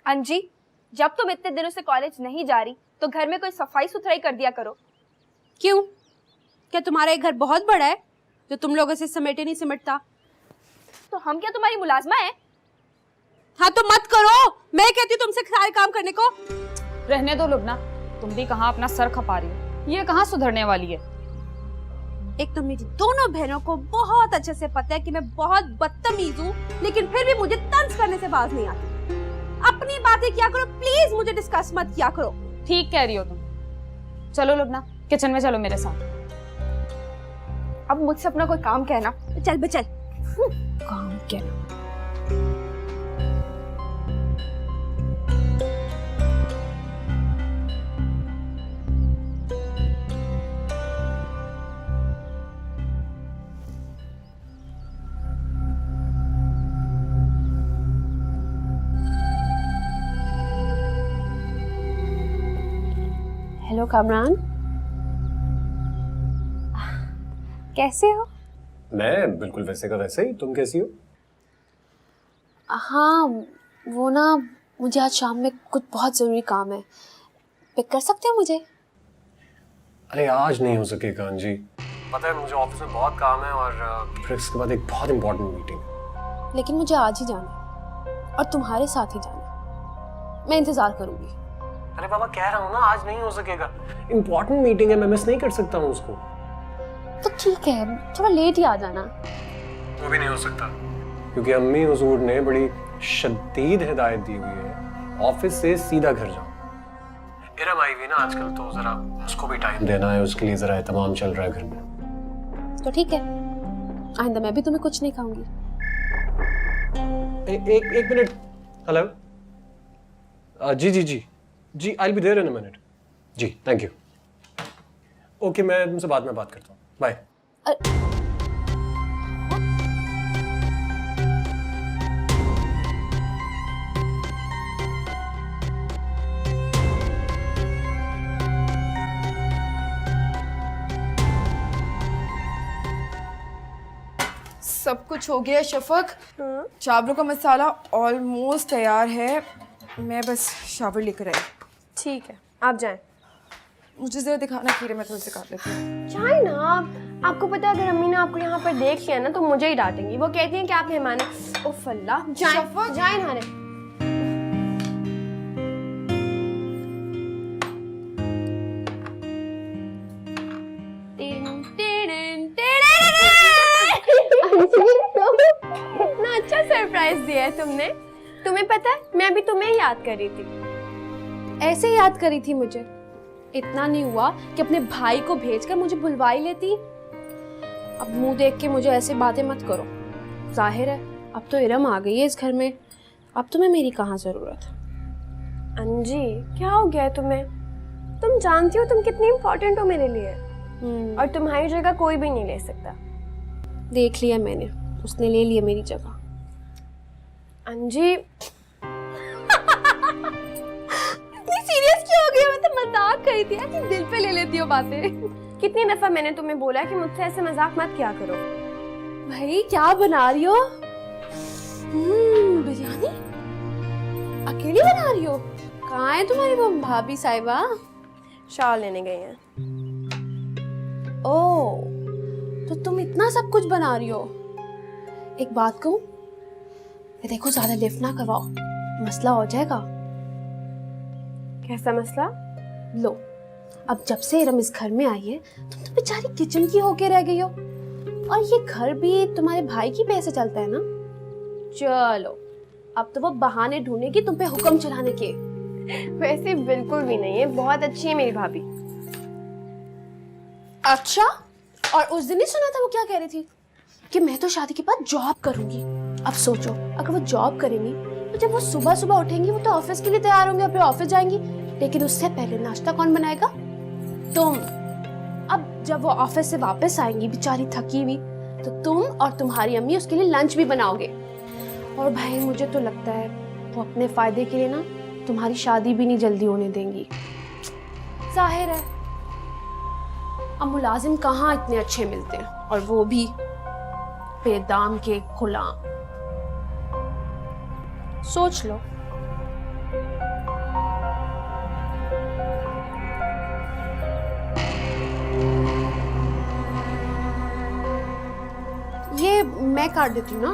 अंजी, जब तुम इतने दिनों से कॉलेज नहीं जा रही तो घर में कोई सफाई सुथराई कर दिया करो। क्यों? क्या तुम्हारा घर बहुत बड़ा है जो तुम लोगों से समेटे नहीं सिमटता? तो हम क्या तुम्हारी मुलाजमा है? हाँ तो मत करो, मैं कहती हूँ तुमसे सारे काम करने को। रहने दो लुबना, तुम भी कहाँ अपना सर खपा रही हो, ये कहाँ सुधरने वाली है। एक तो मेरी दोनों बहनों को बहुत अच्छे से पता है कि मैं बहुत बदतमीज हूँ, लेकिन फिर भी मुझे तंज करने से बाज नहीं आती। अपनी बातें किया करो प्लीज, मुझे डिस्कस मत किया करो। ठीक कह रही हो तुम। चलो लुबना, किचन में चलो मेरे साथ। अब मुझसे अपना कोई काम कहना। चल बे चल। काम कहना। हेलो कामरान, कैसे हो? मैं बिल्कुल वैसे का वैसे ही। तुम कैसी हो? हाँ वो ना, मुझे आज शाम में कुछ बहुत ज़रूरी काम है, पिक कर सकते हो मुझे? अरे आज नहीं हो सकेगा अंजी, पता है मुझे ऑफिस में बहुत काम है और फिर इसके बाद एक बहुत इंपॉर्टेंट मीटिंग। लेकिन मुझे आज ही जाना है और तुम्हारे साथ ही जाना है। मैं इंतज़ार करूँगी। अरे बाबा कह रहा हूँ ना, आज नहीं हो सकेगा, इंपॉर्टेंट मीटिंग है, मैं मिस नहीं कर सकता हूँ उसको। तो ठीक है, थोड़ा लेट ही आ जाना। वो भी नहीं हो सकता क्योंकि अम्मी हुजूर ने बड़ी शदीद हिदायत दी हुई है, ऑफिस से सीधा घर जाओ। इरम आई हुई ना आजकल, तो जरा उसको भी टाइम देना है, उसके लिए जरा एहतमाम चल रहा है घर में। तो ठीक है, आइंदा मैं भी तुम्हें कुछ नहीं खाऊंगी। एक मिनट। हेलो जी, I will be there in a minute. जी थैंक यू। ओके, मैं तुमसे बाद में बात करता हूँ, बाय। सब कुछ हो गया शफक। चावलों का मसाला ऑलमोस्ट तैयार है, मैं बस शावर लेकर आई। ठीक है, आप जाएं। मुझे जरा दिखाना खीरे, मैं थोड़ी सी काट लेती हूँ। जाए ना आपको पता है अगर अम्मी ने आपको यहाँ पर देख लिया ना तो मुझे ही डांटेंगी। वो कहती हैं कि आप मेहमान हैं। उफ अल्लाह, जाएं जाएं नहाने। इतना अच्छा सरप्राइज दिया है तुमने। तुम्हें पता है मैं अभी तुम्हें ही याद कर रही थी। ऐसे ही याद करी थी मुझे, इतना नहीं हुआ कि अपने भाई को भेजकर मुझे बुलवा ही लेती। अब मुंह देख के मुझे ऐसे बातें मत करो। जाहिर है अब तो इरम आ गई है इस घर में, अब तुम्हें मेरी कहाँ जरूरत। अंजी क्या हो गया है तुम्हें? तुम जानती हो तुम कितनी इम्पोर्टेंट हो मेरे लिए, और तुम्हारी जगह कोई भी नहीं ले सकता। देख लिया मैंने, उसने ले लिया मेरी जगह। अंजी इतनी सीरियस क्यों हो गई? मैं तो मजाक कर रही थी, ऐसे दिल पे ले लेती हो बातें। कितनी दफा मैंने तुम्हें बोला कि मुझसे ऐसे मजाक मत किया करो। भाई क्या बना रही हो? बिरयानी अकेली बना रही हो? कहाँ है तुम्हारी वो भाभी साहिबा? शाल लेने गई हैं। ओह, तो तुम इतना सब कुछ बना रही हो। एक बात कहूँ, ये देखो ज्यादा लिफ्ट ना करवाओ, मसला हो जाएगा। कैसा मसला? लो, अब जब से इरम इस घर में आई है तुम तो बेचारी किचन की होके रह गई हो, और ये घर भी तुम्हारे भाई की पैसे चलता है ना। चलो अब तो वो बहाने ढूंढेगी तुम पे हुक्म चलाने के। वैसे बिल्कुल भी नहीं है, बहुत अच्छी है मेरी भाभी। अच्छा, और उस दिन ही सुना था वो क्या कह रही थी कि मैं तो शादी के बाद जॉब करूंगी। अब सोचो अगर वो जॉब करेंगी तो जब वो सुबह सुबह उठेंगी वो तो ऑफिस के लिए तैयार होंगे और फिर ऑफिस जाएंगी, लेकिन उससे पहले नाश्ता कौन बनाएगा? तुम। अब जब वो ऑफिस से वापस आएंगी बेचारी थकी हुई, तो तुम और तुम्हारी अम्मी उसके लिए लंच भी बनाओगे। और भाई मुझे तो लगता है वो अपने फायदे के लिए ना तुम्हारी शादी भी नहीं जल्दी होने देंगी। जाहिर है अब मुलाजिम कहाँ इतने अच्छे मिलते हैं, और वो भी बेदाम के गुलाम। सोच लो। मैं काट देती हूँ ना।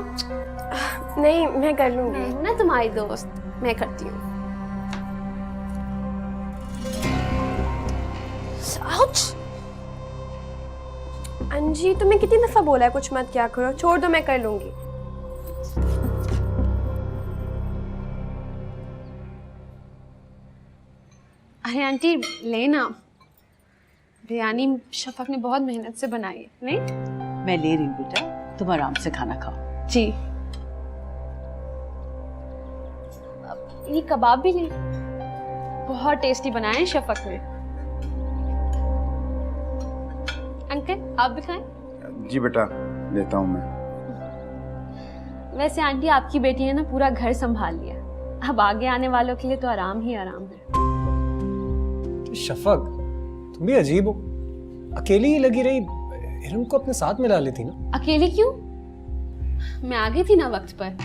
नहीं, मैं कर लूँगी। मैं हूँ ना तुम्हारी दोस्त, मैं करती हूँ। आउच! अंजी, तुम्हें कितनी दफ़ा बोला है कुछ मत क्या करो, छोड़ दो, मैं कर लूँगी। अरे आंटी लेना, बिरयानी शफक ने बहुत मेहनत से बनाई है। नहीं? मैं ले रही हूँ बेटा, तुम आराम से खाना खाओ। जी। ये कबाब भी ले, बहुत टेस्टी बनाए हैं शफक ने। अंकल आप भी खाएं? जी बेटा, लेता हूँ मैं। वैसे आंटी आपकी बेटी ने ना पूरा घर संभाल लिया, अब आगे आने वालों के लिए तो आराम ही आराम है। शफक, तुम भी अजीब हो, अकेली ही लगी रही, इरम को अपने साथ मिला लेती ना। अकेली क्यों? मैं आ गई थी ना वक्त पर।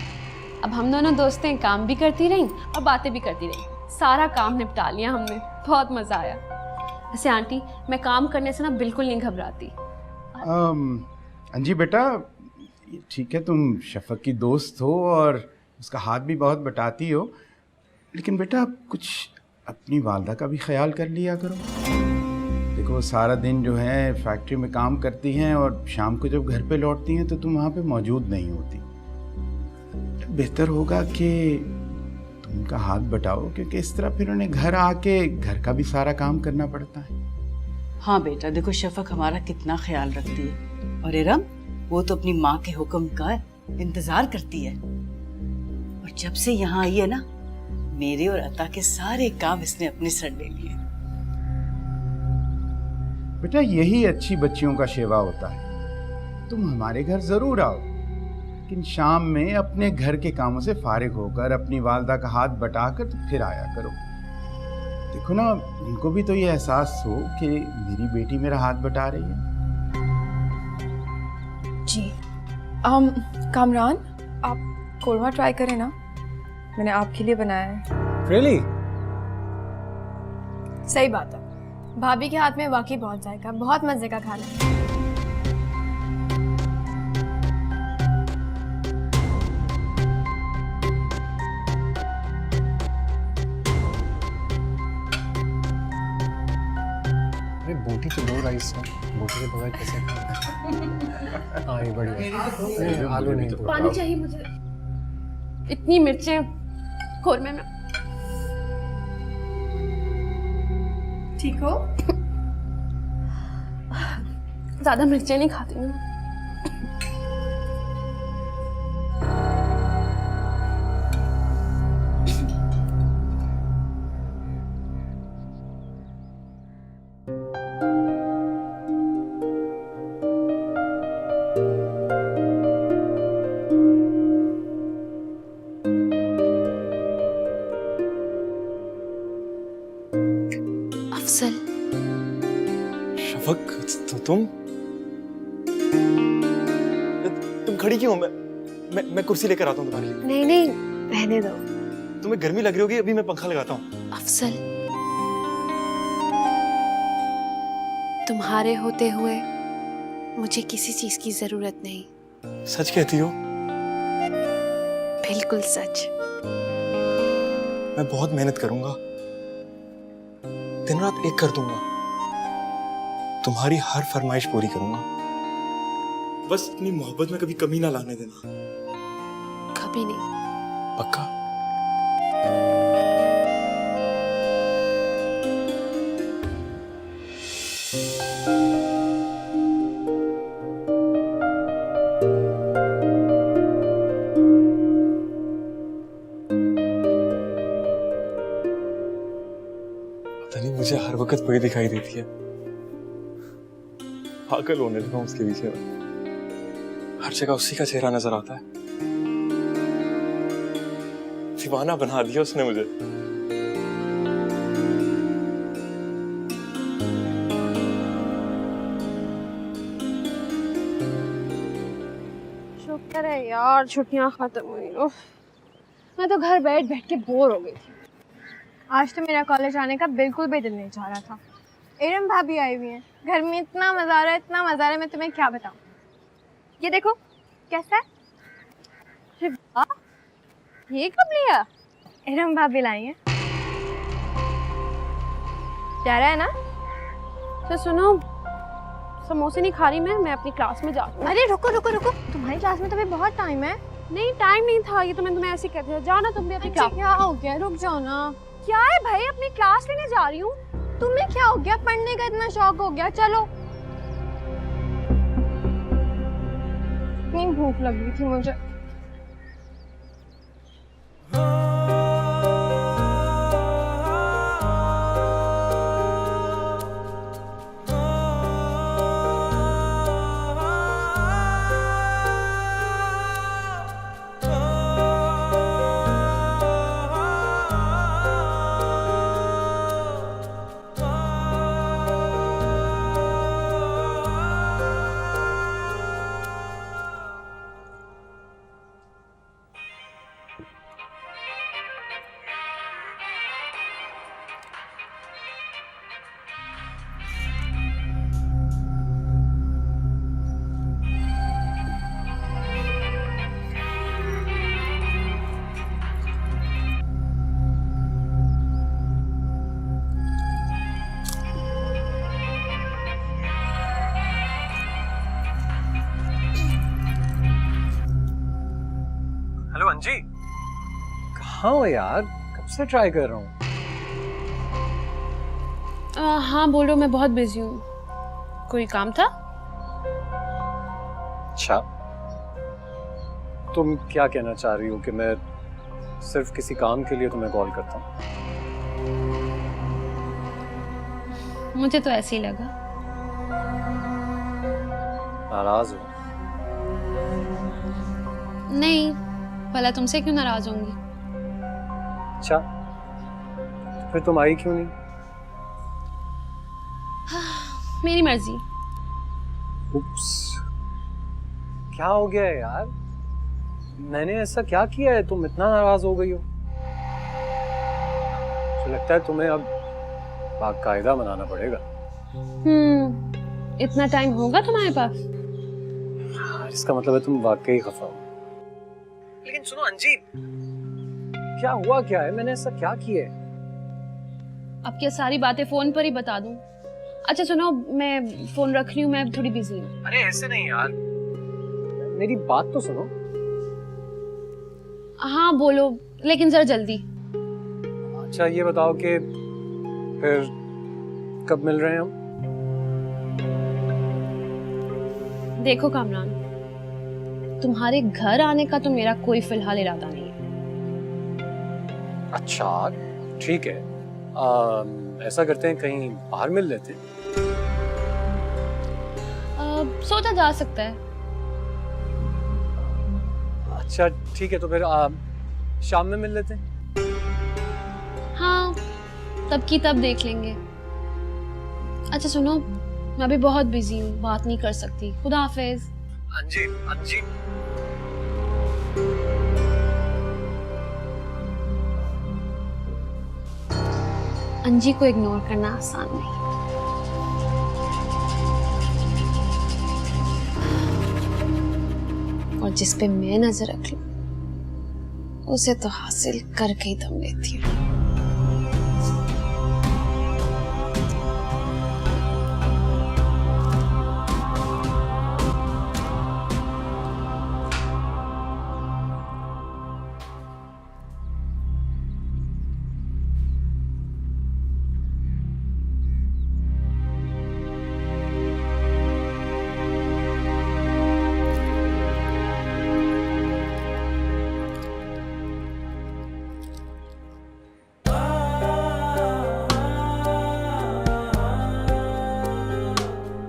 अब हम दोनों दोस्तें काम भी करती रहीं और बातें भी करती रहीं, सारा काम निपटा लिया हमने, बहुत मजा आया। वैसे आंटी, मैं काम करने से ना बिल्कुल नहीं घबराती। अंजी बेटा, ठीक है तुम शफक की दोस्त हो और उसका हाथ भी बहुत बटाती हो, लेकिन बेटा कुछ अपनी वालदा का भी ख्याल कर लिया करो। देखो सारा दिन जो है फैक्ट्री में काम करती हैं और शाम को जब घर पे लौटती हैं तो तुम वहाँ पे मौजूद नहीं होती। बेहतर होगा कि तुम उनका हाथ बटाओ, क्योंकि इस तरह फिर उन्हें घर आके घर का भी सारा काम करना पड़ता है। हाँ बेटा, देखो शफक हमारा कितना ख्याल रखती है, और इरम वो तो अपनी माँ के हुक्म का इंतजार करती है। और जब से यहाँ आई है ना, मेरे और अता के सारे काम इसने अपने सर ले लिए। बेटा यही अच्छी बच्चियों का सेवा होता है। तुम हमारे घर जरूर आओ, लेकिन शाम में अपने घर के कामों से फारिग होकर अपनी वालदा का हाथ बटाकर तो फिर आया करो। देखो ना, उनको भी तो ये एहसास हो कि मेरी बेटी मेरा हाथ बटा रही है। जी। कामरान, आप कोरमा ट्राई करें ना, मैंने आपके लिए बनाया है। Really? सही बात है, भाभी के हाथ में वाकई बहुत जाएगा, बहुत मजे का खाना है। अरे बोटी तो दो राइस है, बोटी के बगैर कैसे खाएं? हाँ ये बढ़िया। आलू नहीं, पानी चाहिए मुझे, इतनी मिर्चें कोरमे में। ठीक हो? ज्यादा मिर्चें नहीं खाती हूँ। अफसल, शफक, तो तुम खड़ी क्यों? मैं कुर्सी लेकर आता हूँ तुम्हारे लिए। नहीं नहीं, रहने दो। तुम्हें गर्मी लग रही होगी, अभी मैं पंखा लगाता हूँ। अफसल, तुम्हारे होते हुए मुझे किसी चीज की जरूरत नहीं। सच कहती हो? बिल्कुल सच। मैं बहुत मेहनत करूंगा, दिन रात एक कर दूंगा, तुम्हारी हर फरमाइश पूरी करूंगा। बस अपनी मोहब्बत में कभी कमी ना लाने देना। कभी नहीं। पक्का? पता नहीं मुझे हर वक्त वही दिखाई देती है, पागल होने लगा उसके पीछे में। हर जगह उसी का चेहरा नजर आता है। दीवाना बना दिया उसने मुझे। शुक्र है यार, छुट्टियां खत्म हुई। मैं तो घर बैठ बैठ के बोर हो गई थी। आज तो मेरा कॉलेज आने का बिल्कुल भी दिल नहीं चाह रहा था। इरम भाभी आई हुई हैं, घर में इतना मजा आ रहा है, इतना मजा आ रहा है, मैं तुम्हें क्या बताऊं। ये देखो कैसा है। ये कब लिया? इरम भाभी लाई है। प्यारा है ना? तो सुनो, समोसे नहीं खा रही मैं अपनी क्लास में जा रही हूँ। अरे रुको रुको रुको, तुम्हारी क्लास में तो अभी बहुत टाइम है। नहीं टाइम नहीं था, ये तो मैं तुम्हें ऐसे कहती हूँ। जाओ ना तुम भी अपनी क्लास। क्या हो गया, रुक जाओ ना। क्या है भाई, अपनी क्लास लेने जा रही हूँ। तुम्हें क्या हो गया, पढ़ने का इतना शौक हो गया? चलो। इतनी भूख लग रही थी मुझे। हेलो अंजी, कहाँ हो यार? कब से ट्राई कर रहा हूँ। हाँ बोलो, मैं बहुत बिजी हूँ। कोई काम था? अच्छा, तुम क्या कहना चाह रही हो कि मैं सिर्फ किसी काम के लिए तुम्हें कॉल करता हूँ? मुझे तो ऐसे ही लगा। नाराज हो? नहीं, भला तुमसे क्यों नाराज होंगी? अच्छा, फिर तुम आई क्यों नहीं? मेरी मर्जी। उप्स, क्या हो गया है यार? मैंने ऐसा क्या किया है तुम इतना नाराज हो गई हो? मुझे लगता है तुम्हें अब बाकायदा मनाना पड़ेगा। इतना टाइम होगा तुम्हारे पास? इसका मतलब है तुम वाकई खफा हो। लेकिन सुनो अंजी, क्या हुआ क्या है? मैंने ऐसा क्या किया है? अब क्या सारी बातें फोन पर ही बता दूं? अच्छा सुनो, मैं फोन रख रही हूँ, मैं थोड़ी बिजी हूँ। अरे ऐसे नहीं यार, मेरी बात तो सुनो। हाँ बोलो, लेकिन जरा जल्दी। अच्छा ये बताओ कि फिर कब मिल रहे हैं हम? देखो कामरान, तुम्हारे घर आने का तो मेरा कोई फिलहाल इरादा नहीं है। अच्छा ठीक है, ऐसा करते हैं कहीं बाहर मिल लेते हैं। सोचा जा सकता है। अच्छा ठीक है, तो फिर शाम में मिल लेते हैं। हाँ, तब की तब देख लेंगे। अच्छा सुनो, मैं अभी बहुत बिजी हूँ, बात नहीं कर सकती। खुदा हाफिज। अंजी अंजी, अंजी को इग्नोर करना आसान नहीं। और जिस पे मैं नजर रख लूं, उसे तो हासिल करके ही दम लेती हूँ।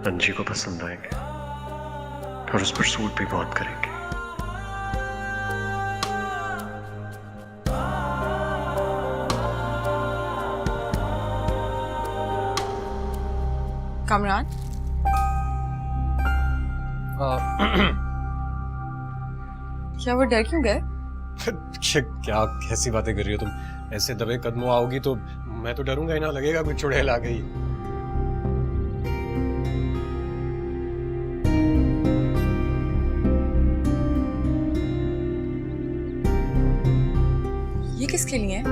अंजी को पसंद आएंगे और उस पर सूट भी बहुत करेंगे। कामरान, क्या वो डर क्यों गए? क्या कैसी बातें कर रही हो तुम? ऐसे दबे कदमों आओगी तो मैं तो डरूंगा ही ना, लगेगा कुछ चुड़ैल आ गई। ये किसके लिए है?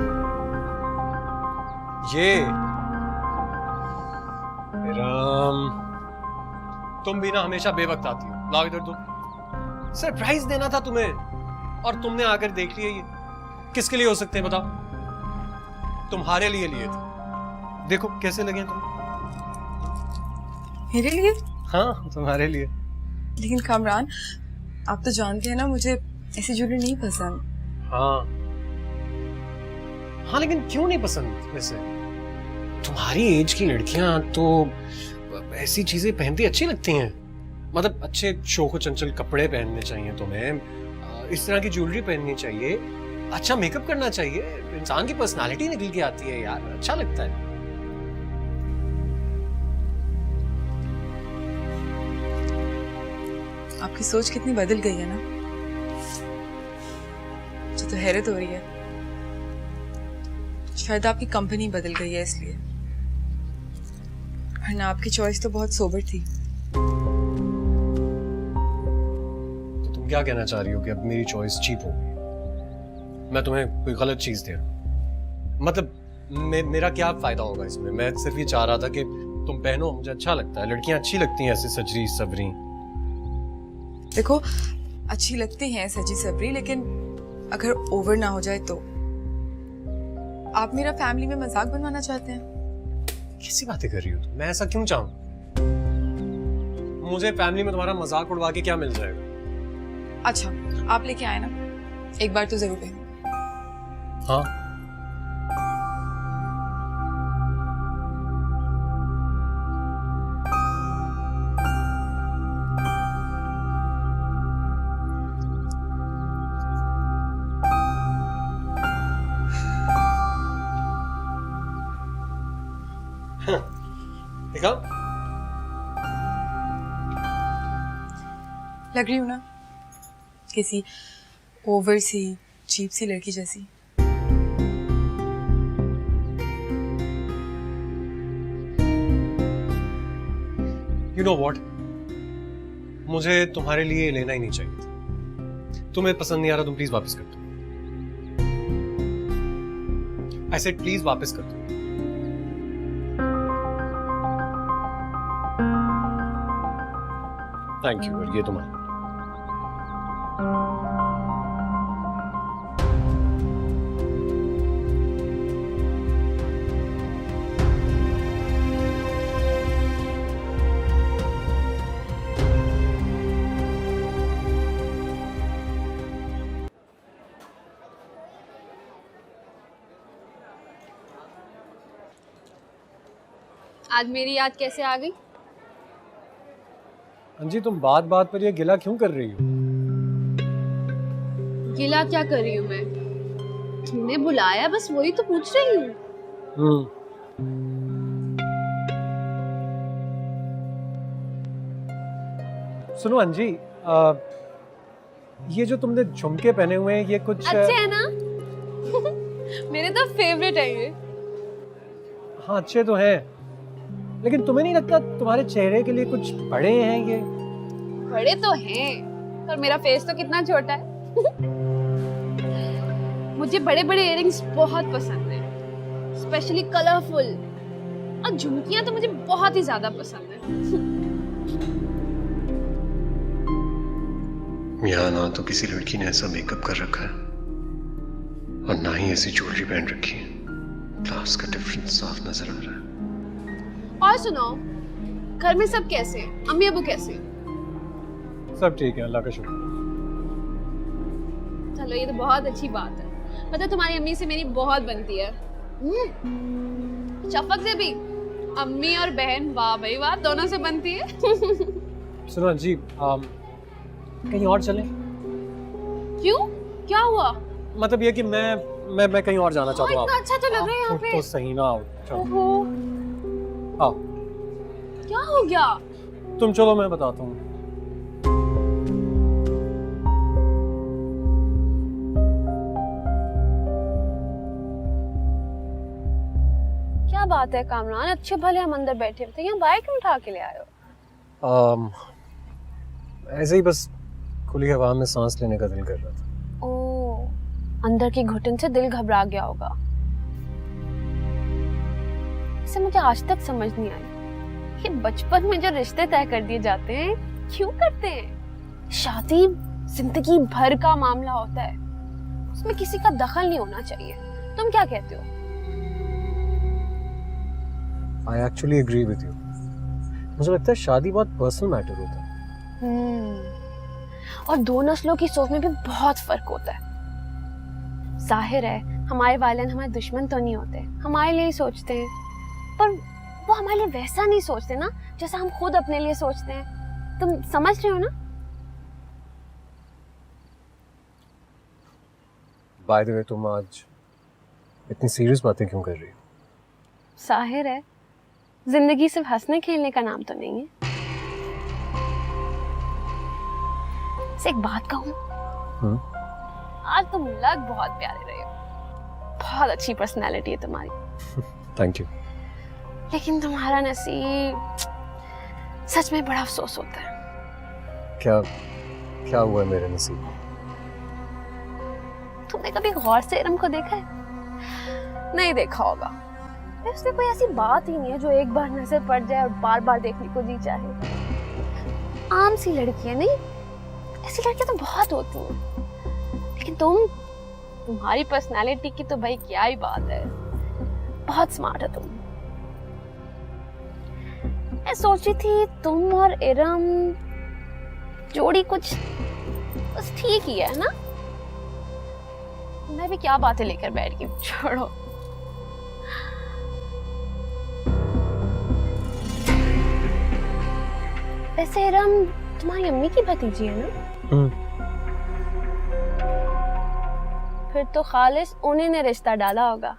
ये राम, तुम भी ना हमेशा बेवक्त आती हो। लाओ इधर, तुम सरप्राइज देना था तुम्हें और तुमने आकर देख लिया। ये किसके लिए हो सकते हैं बताओ? तुम्हारे लिए लिए थे। देखो कैसे लगे तुम। मेरे लिए? हाँ, तुम्हारे लिए। लेकिन कामरान, आप तो जानते हैं ना मुझे ऐसी ज्वेलरी नहीं पसंद। हाँ हाँ, लेकिन क्यों नहीं पसंद? वैसे तुम्हारी एज की लड़कियां तो ऐसी चीजें पहनती अच्छी लगती हैं। मतलब अच्छे शोको चंचल कपड़े पहनने चाहिए तुम्हें, इस तरह की ज्वेलरी पहननी चाहिए, अच्छा मेकअप करना चाहिए, इंसान की पर्सनालिटी निकल के आती है यार, अच्छा लगता है। आपकी सोच कितनी बदल गई है ना, मुझे तो हैरत हो रही है। शायद आपकी कंपनी बदल गई है इसलिए, वरना आपकी चॉइस तो बहुत सोबर थी। तो तुम क्या कहना चाह रही हो कि अब मेरी चॉइस चीप हो गई? मैं तुम्हें कोई गलत चीज दे रहा हूं? मतलब मेरा क्या फायदा होगा इसमें? मैं सिर्फ ये चाह रहा था कि तुम पहनो, मुझे अच्छा लगता है, लड़कियां अच्छी लगती हैं ऐसे सजरी सबरी। देखो, अच्छी लगती हैं सजी सबरी, लेकिन अगर ओवर ना हो जाए तो। आप मेरा फैमिली में मजाक बनवाना चाहते हैं? कैसी बातें कर रही हो तुम? मैं ऐसा क्यों चाहूं? मुझे फैमिली में तुम्हारा मजाक उड़वा के क्या मिल जाएगा? अच्छा, आप लेके आए ना, एक बार तो जरूर पहनो। हाँ, देखा? लग रही हूँ ना किसी ओवर सी चीप सी लड़की जैसी। You know what? मुझे तुम्हारे लिए लेना ही नहीं चाहिए था। तुम्हें पसंद नहीं आ रहा, तुम प्लीज वापस कर दो। I said प्लीज वापस कर दो। थैंक यू, और ये तुम्हारा। आज मेरी याद कैसे आ गई? अंजी, तुम बात बात पर ये गिला क्यों कर रही हो? गिला क्या कर रही हूँ मैं? तुमने बुलाया, बस वही तो पूछ रही हूँ। सुनो अंजी, ये जो तुमने झुमके पहने हुए हैं, ये कुछ अच्छे है ना? मेरे तो फेवरेट है ये। हाँ, अच्छे तो हैं, लेकिन तुम्हें नहीं लगता तुम्हारे चेहरे के लिए कुछ बड़े हैं ये? बड़े तो हैं, पर मेरा फेस तो कितना छोटा है। मुझे बड़े बड़े इयररिंग्स बहुत पसंद है, स्पेशली कलरफुल, और झुमकियां तो मुझे बहुत ही ज्यादा पसंद है। यहाँ ना तो किसी लड़की ने ऐसा मेकअप कर रखा है और ना ही ऐसी ज्वेलरी पहन रखी है। क्लास का डिफरेंस साफ नजर आ रहा है। और सुनो, घर में सब कैसे? अम्मी अबू कैसे? सब ठीक है, अल्लाह का शुक्र। चलो, ये तो बहुत अच्छी बात है। पता है, तुम्हारी अम्मी से मेरी बहुत बनती है। शफक से भी। अम्मी और बहन, वाह भाई वाह, दोनों से बनती है। सुनो अंजी, कहीं और चलें? क्यों? क्या हुआ? मतलब ये कि मैं कहीं और जाना चाहता हूँ। इतना अच्छा तो लग रहा है यहाँ पे। तो सही ना, आओ चलो। ओहो, आओ, क्या हो गया? तुम चलो, मैं बताता हूँ। क्या बात है कामरान, अच्छे भले हम अंदर बैठे थे, यहाँ बाइक क्यों उठा के ले आए हो? ऐसे ही बस खुली हवा में सांस लेने का दिल कर रहा था। ओह, अंदर की घुटन से दिल घबरा गया होगा। इसे मुझे आज तक समझ नहीं आई कि बचपन में जो रिश्ते तय कर दिए जाते हैं क्यों करते हैं। शादी जिंदगी भर का मामला होता है, उसमें किसी का दखल नहीं होना चाहिए। तुम क्या कहते हो? I actually agree with you. मुझे लगता है शादी बहुत पर्सनल मैटर होता है। और दो नस्लों की सोच में भी बहुत फर्क होता है। जाहिर है हमारे वालिदैन हमारे दुश्मन तो नहीं होते, हमारे लिए ही सोचते हैं, पर वो हमारे लिए वैसा नहीं सोचते ना जैसा हम खुद अपने लिए सोचते हैं। तुम समझ रहे हो ना? बाय द वे, तुम आज इतनी सीरियस बातें क्यों कर रही हो? जाहिर है जिंदगी सिर्फ हंसने खेलने का नाम तो नहीं है। से एक बात कहूं, आज तुम लग बहुत प्यारे रहे हो। बहुत अच्छी पर्सनालिटी है तुम्हारी। Thank you. लेकिन तुम्हारा नसीब सच में बड़ा अफसोस होता है। क्या क्या हुआ है मेरे नसीब में? तुमने कभी गौर से इरम को देखा है? नहीं देखा होगा। उसमें कोई ऐसी बात ही नहीं है जो एक बार नजर पड़ जाए और बार बार देखने को जी चाहे। आम सी लड़की है, नहीं? ऐसी लड़कियां तो बहुत होती हैं, लेकिन तुम्हारी पर्सनालिटी की तो भाई क्या ही बात है। बहुत स्मार्ट है तुम। मैं सोची थी तुम और इरम जोड़ी कुछ बस ठीक ही है ना? मैं भी क्या बातें लेकर बैठ गई, छोड़ो। वैसे इरम तुम्हारी अम्मी की भतीजी है ना? फिर तो खालिस उन्हीं ने रिश्ता डाला होगा।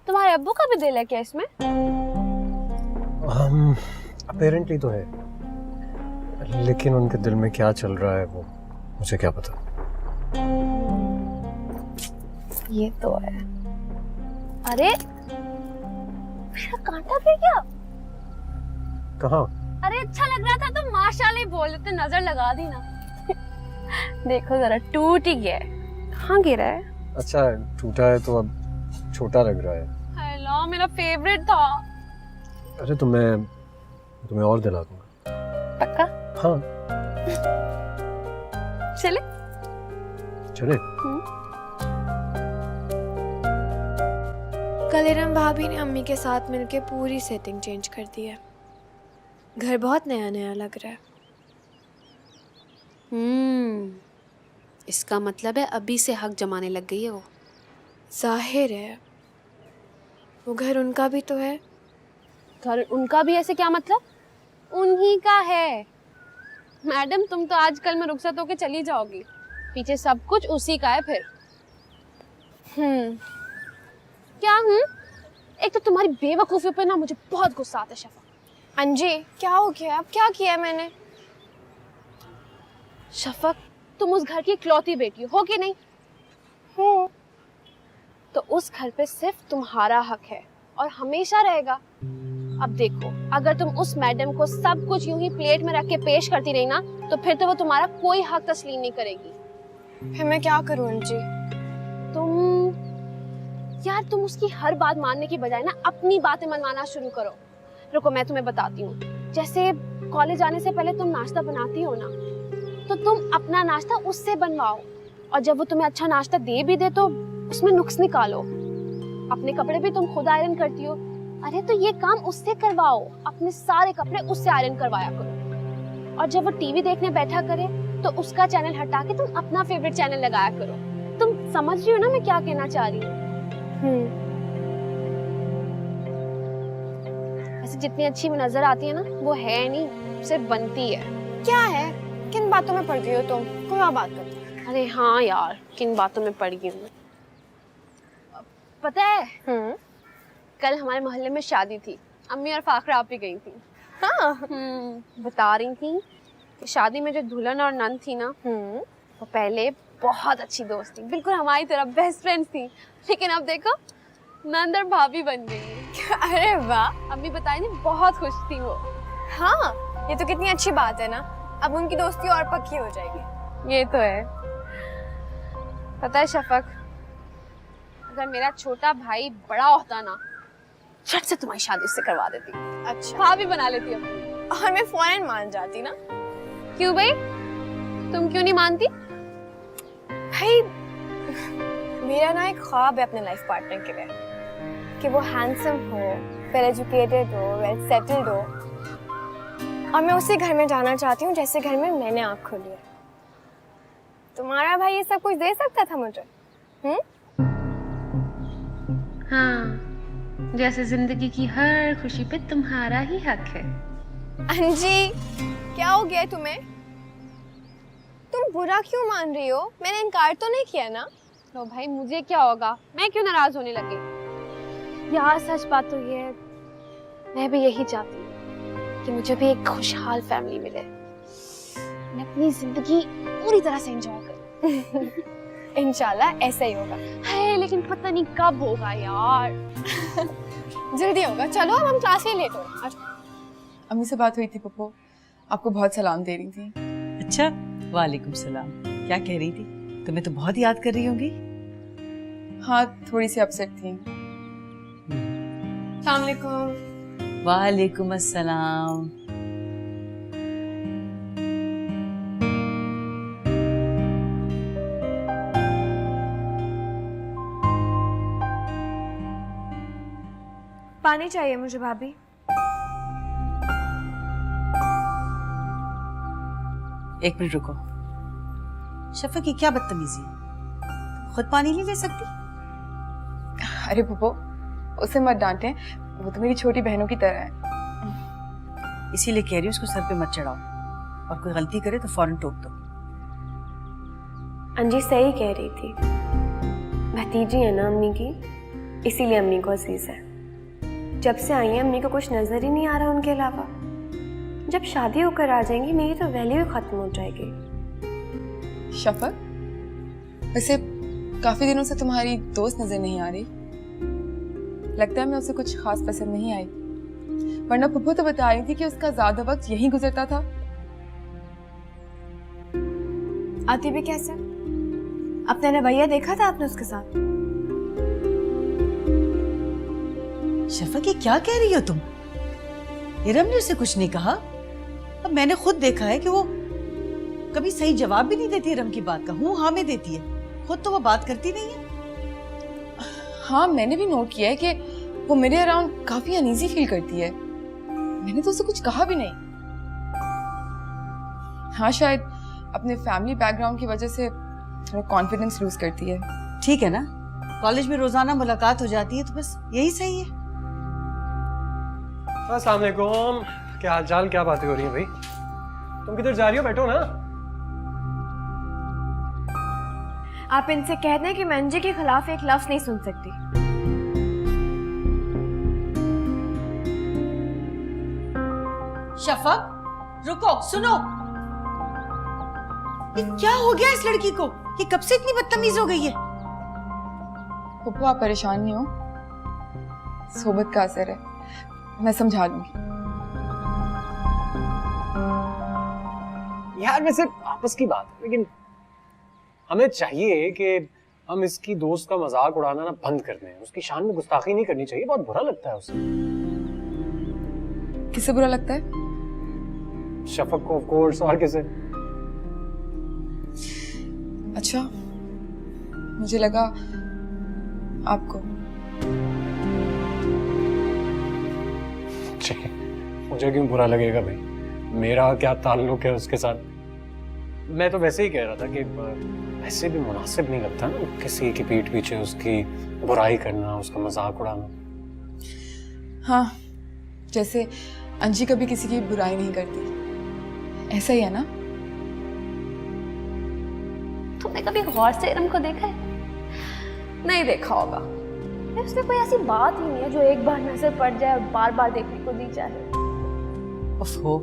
तुम्हारे अब्बू का भी दिल है क्या इसमें? अपेरेंटली तो है, लेकिन उनके दिल में क्या चल रहा है वो मुझे क्या पता। ये तो है। अरे मेरा कांटा गिर गया। कहाँ? अरे अच्छा लग रहा था तो माशाल्लाह बोल देते, नजर लगा दी ना। देखो जरा टूट ही गया है। कहाँ गिरा है? अच्छा टूटा है तो अब छोटा लग रहा है। हेलो, मेरा फेवरेट था। अरे तो मैं तुम्हें और दिला दूंगा। पक्का? हाँ चले? चले। कल इरम भाभी ने अम्मी के साथ मिलके पूरी सेटिंग चेंज कर दी है। घर बहुत नया नया लग रहा है। इसका मतलब है अभी से हक जमाने लग गई है वो। जाहिर है वो घर उनका भी तो है। घर उनका भी ऐसे क्या मतलब? उन्हीं का है। मैडम तुम तो आजकल में रुखसत होके चली जाओगी, पीछे सब कुछ उसी का है फिर। क्या एक तो तुम्हारी बेवकूफी पे ना मुझे बहुत गुस्सा आता है शफा। अंजी क्या हो गया? अब क्या किया है मैंने? शफक तुम उस घर की इकलौती बेटी हो कि नहीं? हो। तो उस घर पे सिर्फ तुम्हारा हक है और हमेशा रहेगा। अब देखो, अगर तुम उस मैडम को सब कुछ यूं ही प्लेट में रख के पेश करती रही ना, तो फिर तो वो तुम्हारा कोई हक तस्लीम नहीं करेगी। फिर मैं क्या करूं अंजी? तुम उसकी हर बात मानने की बजाय ना अपनी बातें मनवाना शुरू करो। रुको मैं तुम्हें बताती हूँ। जैसे कॉलेज आने से पहले तुम नाश्ता बनाती हो ना, तो तुम अपना नाश्ता उससे बनवाओ, और जब वो तुम्हें अच्छा नाश्ता दे भी दे तो उसमें नुक्स निकालो। अपने कपड़े भी तुम खुद आयरन करती हो, अरे तो ये काम उससे करवाओ। अपने सारे कपड़े उससे आयरन करवाया करो। और जब वो टीवी देखने बैठा करे तो उसका चैनल हटा के तुम अपना फेवरेट चैनल लगाया करो। तुम समझ रही हो ना मैं क्या कहना चाह रही हूँ? वैसे जितनी अच्छी में नजर आती है ना, वो है नहीं, सिर्फ बनती है। क्या है? किन बातों में पड़ गई हो तुम? कोई और बात करो। अरे हाँ यार, किन बातों में पड़ गई हूँ पता है? कल हमारे मोहल्ले में शादी थी। अम्मी और फाखरा आप ही गई थी। हाँ। बता रही थी कि शादी में जो दुल्हन और नंद थी ना, वो पहले बहुत अच्छी दोस्त थी, बिल्कुल हमारी तरह बेस्ट फ्रेंड्स थी। लेकिन अब देखो नंद और भाभी बन गई है। अरे वाह, अम्मी बताई नहीं, बहुत खुश थी वो। हाँ ये तो कितनी अच्छी बात है ना। अब उनकी दोस्ती और पक्की हो जाएगी। ये तो है। पता है शफक, अगर मेरा छोटा भाई बड़ा होता ना, झट से तुम्हारी शादी उससे करवा देती। अच्छा, भाभी बना लेती अपनी। और मैं फौरन मान जाती ना। क्यों भाई, तुम क्यों नहीं मानती? भाई मेरा ना एक ख्वाब है अपने लाइफ पार्टनर के लिए, कि वो हैंडसम हो, वेल एजुकेटेड हो, वेल सेटल्ड हो, और मैं उसी घर में जाना चाहती हूँ जैसे घर में मैंने आँख खोली है। तुम्हारा भाई ये सब कुछ दे सकता था मुझे? हाँ, जैसे जिंदगी की हर खुशी पे तुम्हारा ही हक है। अंजी, क्या हो गया तुम्हें? तुम बुरा क्यों मान रही हो? मैंने इनकार तो नहीं किया ना। लो भाई, मुझे क्या होगा, मैं क्यों नाराज होने लगी? यार सच बात तो ये है, मैं भी यही चाहती हूँ कि मुझे भी एक खुशहाल फैमिली मिले, मैं अपनी जिंदगी पूरी तरह से एंजॉय करूँ। इंशाल्लाह ऐसा ही होगा। है, लेकिन पता नहीं कब होगा यार। जल्दी होगा। चलो अब हम क्लास में लेट हो रहे हैं। अम्मी से बात हुई थी पप्पू, आपको बहुत सलाम दे रही थी। अच्छा, वालेकुम सलाम। क्या कह रही थी? तुम्हें तो बहुत याद कर रही होंगी। हाँ, थोड़ी सी अपसेट थी। अस्सलाम वालेकुम। वालेकुम अस्सलाम। पानी चाहिए मुझे भाभी। एक मिनट रुको। शफा की क्या बदतमीजी है, खुद पानी नहीं ले सकती? अरे पप्पू, उसे मत डांटे, वो तो मेरी छोटी बहनों की तरह है। इसीलिए कह रही हूँ उसको सर पे मत चढ़ाओ, और कोई गलती करे तो फौरन टोक दो। अंजी सही कह रही थी, भतीजी है ना अम्मी की, इसीलिए अम्मी को अजीज है। जब से आई है अम्मी को कुछ नजर ही नहीं आ रहा उनके अलावा। जब शादी होकर आ जाएंगी मेरी तो वैल्यू ही खत्म हो जाएगी। शफक, वैसे काफी दिनों से तुम्हारी दोस्त नजर नहीं आ रही। लगता है मैं उसे कुछ खास पसंद नहीं आई, वरना पप्पू तो बता रही थी कि उसका ज्यादा वक्त यहीं गुजरता था। आती भी कैसे? अपने रवैया देखा था आपने उसके साथ? शफा की क्या कह रही हो तुम? इरम ने उसे कुछ नहीं कहा। अब मैंने खुद देखा है कि वो कभी सही जवाब भी नहीं देती इरम की बात का, हूँ हाँ में देती है, खुद तो वो बात करती नहीं है। हाँ, मैंने भी नोट किया है कि वो मेरे अराउंड काफी अनईजी फील करती है। मैंने तो उसे कुछ कहा भी नहीं। हाँ, शायद अपने फैमिली बैकग्राउंड की वजह से थोड़ा कॉन्फिडेंस लूज करती है। ठीक है ना, कॉलेज में रोजाना मुलाकात हो जाती है तो बस यही सही है। अस्सलाम वालेकुम, क्या हालचाल, क्या बातें हो रही हैं भाई? तुम किधर जा रही हो? बैठो ना। आप इनसे कहते हैं कि मैं अंजी के खिलाफ एक लफ्ज नहीं सुन सकती। शफक रुको, सुनो। ये क्या हो गया इस लड़की को? ये कब से इतनी बदतमीज हो गई है? पप्पू, आप परेशान नहीं हो, सोबत का असर है, मैं समझा लूंगी। यार वैसे आपस की बात है, लेकिन हमें चाहिए कि हम इसकी दोस्त का मजाक उड़ाना ना बंद कर दें। उसकी शान में गुस्ताखी नहीं करनी चाहिए, बहुत बुरा लगता है उसे। किसे बुरा लगता है? शफक को, ऑफ कोर्स, और किसे? अच्छा, मुझे लगा आपको। मुझे क्यों बुरा लगेगा भाई? मेरा क्या ताल्लुक है उसके साथ? मैं तो वैसे ही कह रहा था कि वैसे भी मुनासिब नहीं लगता ना किसी की पीठ पीछे उसकी बुराई करना, उसका मजाक उड़ाना। हाँ, जैसे अंजी कभी किसी की बुराई नहीं करती, ऐसा ही है ना? तुमने कभी गौर से इरम को देखा है? नहीं देखा होगा। उसमें कोई ऐसी बात ही नहीं है जो एक बार नजर पड़ जाए और बार बार देखने को दी जाए। ओफो,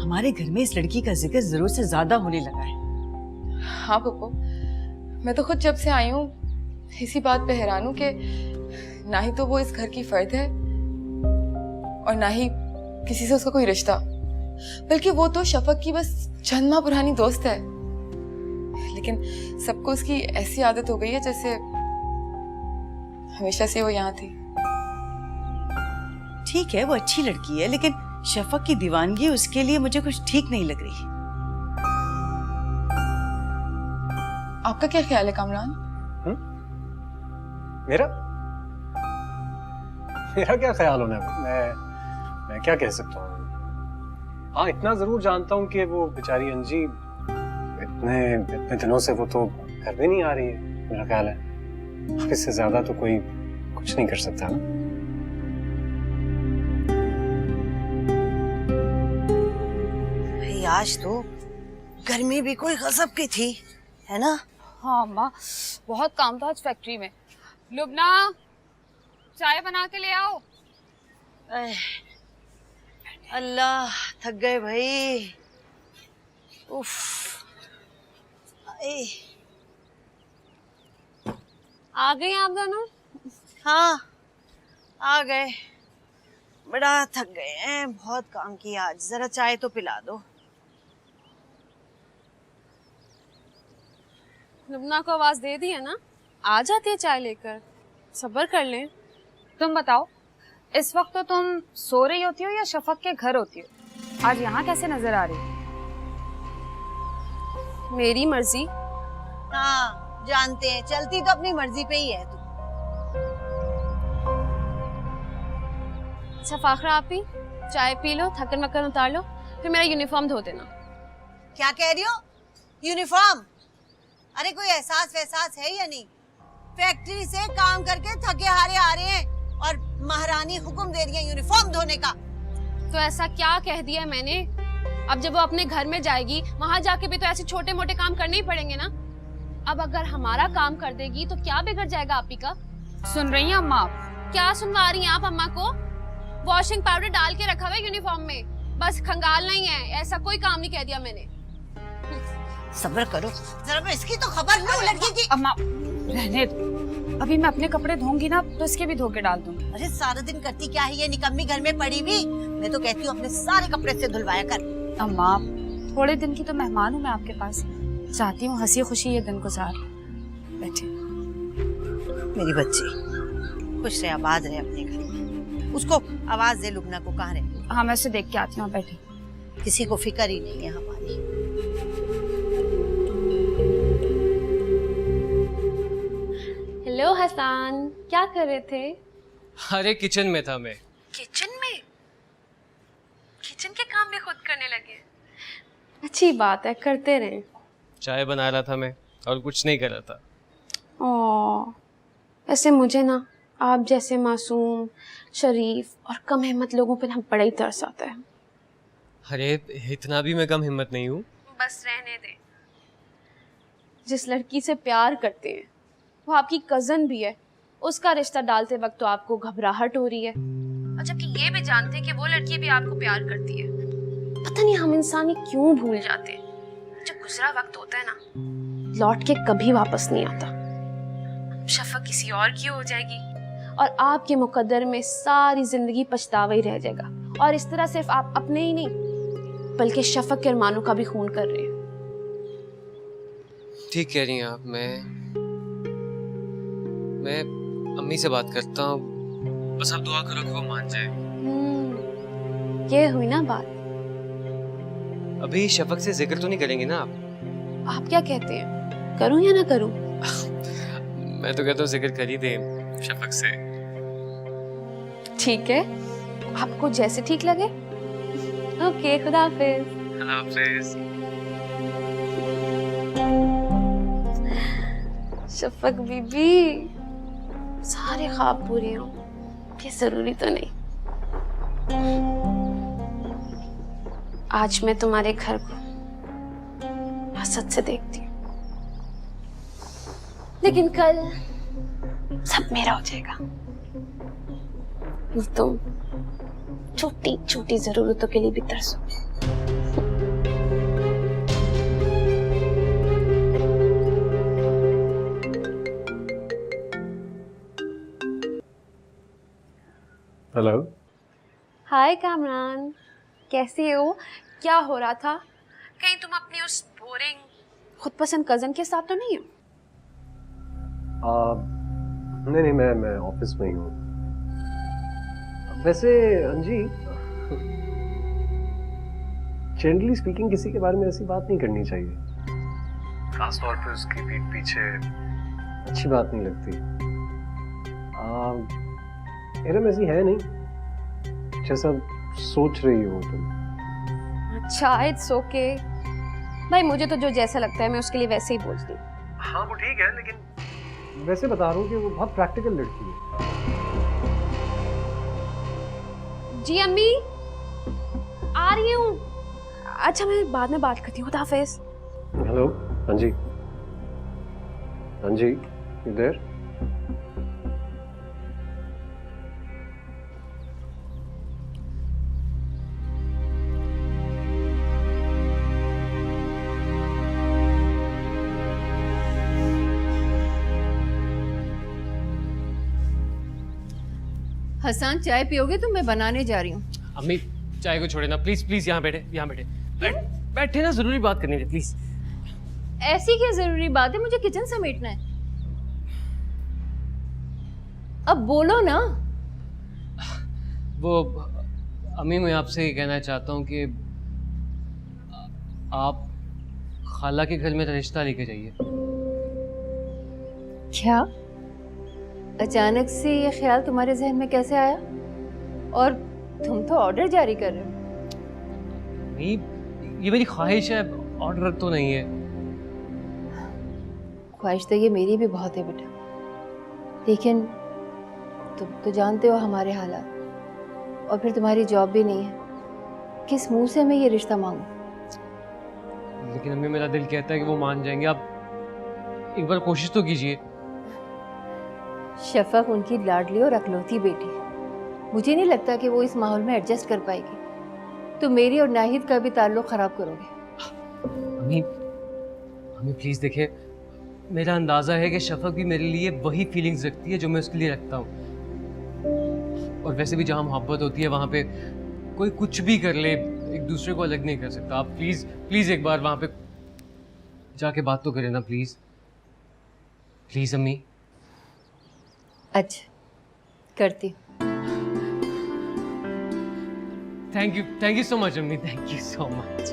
हमारे घर में इस लड़की का जिक्र जरूर से ज्यादा होने लगा है। हाँ पप्पू, मैं तो खुद जब से आई हूँ इसी बात पे हैरान हूँ कि ना ही तो वो इस घर की फर्द है और ना ही किसी से उसका कोई रिश्ता, बल्कि वो तो शफक की बस चंद माह पुरानी दोस्त है। लेकिन सबको उसकी ऐसी आदत हो गई है जैसे हमेशा से वो यहाँ थी। ठीक है, वो अच्छी लड़की है, लेकिन शफक की दीवानगी उसके लिए मुझे कुछ ठीक नहीं लग रही। आपका क्या ख्याल है कामरान? मेरा मेरा क्या ख्याल होना है? मैं क्या कह सकता हूँ? हाँ, इतना जरूर जानता हूँ कि वो बेचारी अंजी इतने दिनों से वो तो घर भी नहीं आ रही है। मेरा ख्याल है अब इससे ज्यादा तो कोई कुछ नहीं कर सकता ना। भाई आज तो गर्मी भी कोई गजब की थी, है ना? हाँ अम्मा, बहुत काम था आज फैक्ट्री में। लुबना, चाय बना के ले आओ। अल्लाह, थक गए भाई। उफ। आ गए आप दोनों? हाँ, आ गए। बड़ा थक गए हैं, बहुत काम किया आज। जरा चाय तो पिला दो। लुबना को आवाज दे दी है ना, आ जाती है चाय लेकर। सब्र कर लें। तुम बताओ, इस वक्त तो तुम सो रही होती हो या शफक के घर होती हो? आज यहाँ कैसे नजर आ रही हो? मेरी मर्जी। हाँ, जानते हैं, चलती तो अपनी मर्जी पे ही है तू। अच्छा फाखरा, आप ही चाय पी लो, थकन वकन उतार लो, फिर मेरा यूनिफॉर्म धो देना। क्या कह रही हो? यूनिफॉर्म? अरे कोई एहसास वहसास है या नहीं? फैक्ट्री से काम करके थके हारे आ रहे हैं और महारानी हुक्म दे रही है यूनिफॉर्म धोने का। तो ऐसा क्या कह दिया मैंने? अब जब वो अपने घर में जाएगी, वहां जाके भी तो ऐसे छोटे मोटे काम करने ही पड़ेंगे ना। अब अगर हमारा काम कर देगी तो क्या बिगड़ जाएगा आपी का? सुन रही हैं अम्मा आप? क्या सुनवा रही हैं आप अम्मा को? वॉशिंग पाउडर डाल के रखा हुआ है यूनिफॉर्म में, बस खंगालना ही है। ऐसा कोई काम नहीं कह दिया मैंने। सब्र करो जरा, मैं इसकी तो खबर लूं लड़की की। अम्मा रहने दो, अभी मैं अपने कपड़े धोऊंगी ना तो इसके भी धो के डाल दूंगी। अरे सारा दिन करती क्या है ये निकम्मी घर में पड़ी हुई? मैं तो कहती हूँ अपने सारे कपड़े से धुलवाया कर। अम्मा, थोड़े दिन की तो मेहमान हूँ मैं आपके पास, चाहती हूँ हंसी खुशी ये दिन गुजार। बैठे। मेरी बच्ची खुश रहे, आबाद रहे अपने घर में। उसको आवाज दे लुबना को, कहाँ रहे? हाँ, मैं उसे देख के आती हूँ। बैठे। किसी को फिक्र ही नहीं है हमारी। हेलो हसन, क्या कर रहे थे? अरे किचन में था मैं। किचन में? किचन के काम भी खुद करने लगे? अच्छी बात है, करते रहें। चाय बना रहा था मैं और कुछ नहीं कर रहा था। ओह, ऐसे मुझे ना आप जैसे मासूम, शरीफ और कम हिम्मत लोगों पे ना बड़ा ही तरस आता है। अरे इतना भी मैं कम हिम्मत नहीं हूँ। बस रहने दे। जिस लड़की से प्यार करते हैं वो आपकी कजन भी है, उसका रिश्ता डालते वक्त तो आपको घबराहट हो रही है, और जबकि ये भी जानते हैं कि वो लड़की भी आपको प्यार करती है। पता नहीं हम इंसान क्यों भूल जाते हैं। जब गुजरा वक्त होता है ना, लौट के कभी वापस नहीं आता। शफक किसी और की हो जाएगी और आपके मुकद्दर में सारी जिंदगी पछतावा ही रह जाएगा। और इस तरह सिर्फ आप अपने ही नहीं बल्कि शफक के अरमानों का भी खून कर रहे हैं। ठीक कह रही हैं आप। मैं अम्मी से बात करता हूँ, बस आप दुआ करो कि वो मान जाए। ये हुई ना बात। अभी शफक से जिक्र तो नहीं करेंगे ना आप? आप क्या कहते हैं, करूं या ना करूं? मैं तो कहता हूँ जिक्र कर ही दें शफक से। ठीक है, आपको जैसे ठीक लगे। ओके, खुदा हाफिज। अल्लाह हाफिज। शफक बीबी, सारे ख्वाब पूरे हों ये जरूरी तो नहीं। आज मैं तुम्हारे घर को हसद से देखती हूँ, लेकिन कल सब मेरा हो जाएगा। तुम छोटी छोटी जरूरतों के लिए भी तरसो। हेलो। हाय कामरान, कैसी हो? क्या हो रहा था? कहीं तुम अपनी उस बोरिंग खुद पसंद कजन के साथ तो नहीं हो? नहीं, मैं ऑफिस में ही हूँ। वैसे अंजी, जनरली स्पीकिंग किसी के बारे में ऐसी बात नहीं करनी चाहिए, खासतौर पे उसकी पीठ पीछे। अच्छी बात नहीं लगती। इरम ऐसी है नहीं जैसा सोच रही हो तुम। अच्छा, इट्स ओके भाई, मुझे तो जो जैसा लगता है मैं उसके लिए वैसे ही बोलती हूँ। हाँ वो ठीक है, लेकिन वैसे बता रहा हूँ कि वो बहुत प्रैक्टिकल लड़की है। जी अम्मी, आ रही हूँ। अच्छा, मैं बाद में बात करती हूँ। खुदा हाफिज। हेलो अंजी, अंजी you there? हसन चाय पियोगे तो मैं बनाने जा रही हूँ। अम्मी चाय को छोड़े ना, प्लीज प्लीज, यहाँ बैठे, यहाँ बैठे, बैठे ना, जरूरी बात करनी है प्लीज। ऐसी क्या जरूरी बात है, मुझे किचन समेटना है। अब बोलो ना। वो अम्मी, मैं आपसे ये कहना चाहता हूँ कि आप खाला के घर में रिश्ता लेके जाइए। क्या अचानक से ये ख्याल तुम्हारे जहन में कैसे आया? और तुम तो ऑर्डर जारी कर रहे हो। नहीं, ये मेरी ख्वाहिश है, ऑर्डर तो नहीं है। ख्वाहिश तो ये मेरी भी बहुत है बेटा, लेकिन तुम तो जानते हो हमारे हालात, और फिर तुम्हारी जॉब भी नहीं है। किस मुंह से मैं ये रिश्ता मांगूं? लेकिन अम्मी, मेरा दिल कहता है कि वो मान जाएंगे। आप एक बार कोशिश तो कीजिए। शफक उनकी लाडली और अकलौती बेटी है, मुझे नहीं लगता कि वो इस माहौल में एडजस्ट कर पाएगी। तो मेरी और नाहिद का भी ताल्लुक खराब करोगे। अम्मी, अम्मी प्लीज देखिए, मेरा अंदाजा है कि शफक भी मेरे लिए वही फीलिंग्स रखती है जो मैं उसके लिए रखता हूँ। और वैसे भी जहाँ मोहब्बत होती है वहाँ पे कोई कुछ भी कर ले, एक दूसरे को अलग नहीं कर सकता। आप प्लीज प्लीज एक बार वहाँ पे जाके बात तो करें ना, प्लीज प्लीज अम्मी। अच्छा, करती। थैंक यू सो मच अम्मी, थैंक यू सो मच।